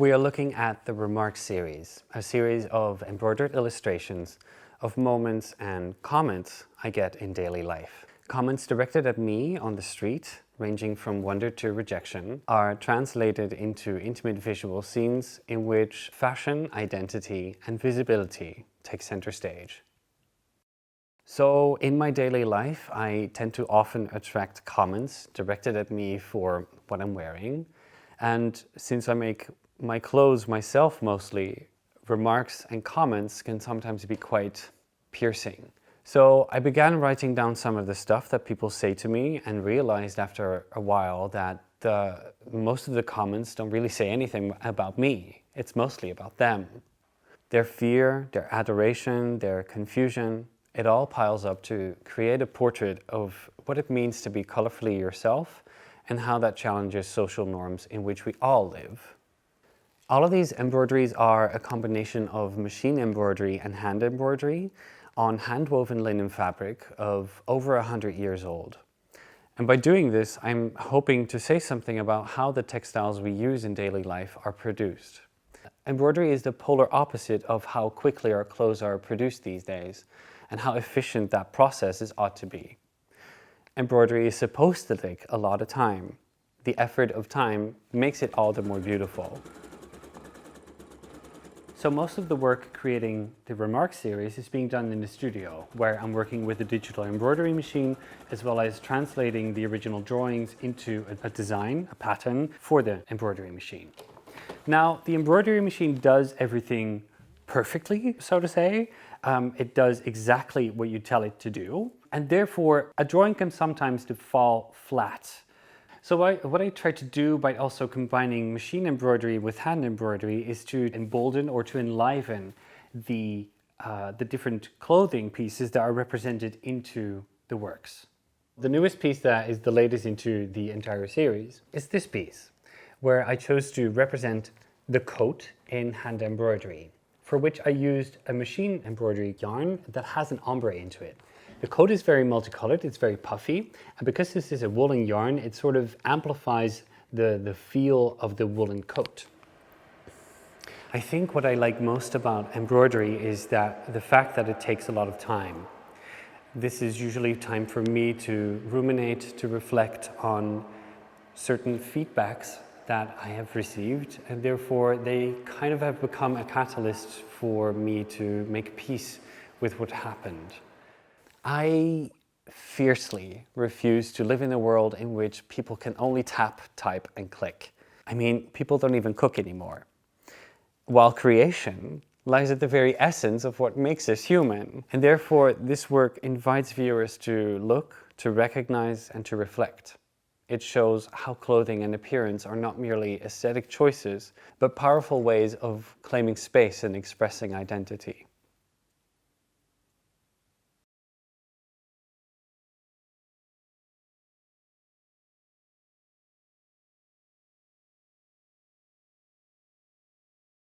We are looking at the Remarks series, a series of embroidered illustrations of moments and comments I get in daily life. Comments directed at me on the street, ranging from wonder to rejection, are translated into intimate visual scenes in which fashion, identity, and visibility take center stage. So in my daily life, I tend to often attract comments directed at me for what I'm wearing. And since I make my clothes myself mostly, remarks and comments can sometimes be quite piercing. So I began writing down some of the stuff that people say to me and realized after a while that most of the comments don't really say anything about me. It's mostly about them. Their fear, their adoration, their confusion, it all piles up to create a portrait of what it means to be colorfully yourself and how that challenges social norms in which we all live. All of these embroideries are a combination of machine embroidery and hand embroidery on hand-woven linen fabric of over 100 years old. And by doing this, I'm hoping to say something about how the textiles we use in daily life are produced. Embroidery is the polar opposite of how quickly our clothes are produced these days and how efficient that process ought to be. Embroidery is supposed to take a lot of time. The effort of time makes it all the more beautiful. So most of the work creating the Remarks series is being done in the studio, where I'm working with a digital embroidery machine, as well as translating the original drawings into a design, a pattern for the embroidery machine. Now, the embroidery machine does everything perfectly, so to say. It does exactly what you tell it to do, and therefore a drawing can sometimes fall flat. So what I try to do by also combining machine embroidery with hand embroidery is to embolden or to enliven the different clothing pieces that are represented into the works. The newest piece that is the latest into the entire series is this piece, where I chose to represent the coat in hand embroidery, for which I used a machine embroidery yarn that has an ombre into it. The coat is very multicolored, it's very puffy, and because this is a woolen yarn, it sort of amplifies the feel of the woolen coat. I think what I like most about embroidery is that the fact that it takes a lot of time. This is usually time for me to ruminate, to reflect on certain feedbacks that I have received, and therefore they kind of have become a catalyst for me to make peace with what happened. I fiercely refuse to live in a world in which people can only tap, type, and click. I mean, people don't even cook anymore. While creation lies at the very essence of what makes us human. And therefore, this work invites viewers to look, to recognize, and to reflect. It shows how clothing and appearance are not merely aesthetic choices, but powerful ways of claiming space and expressing identity.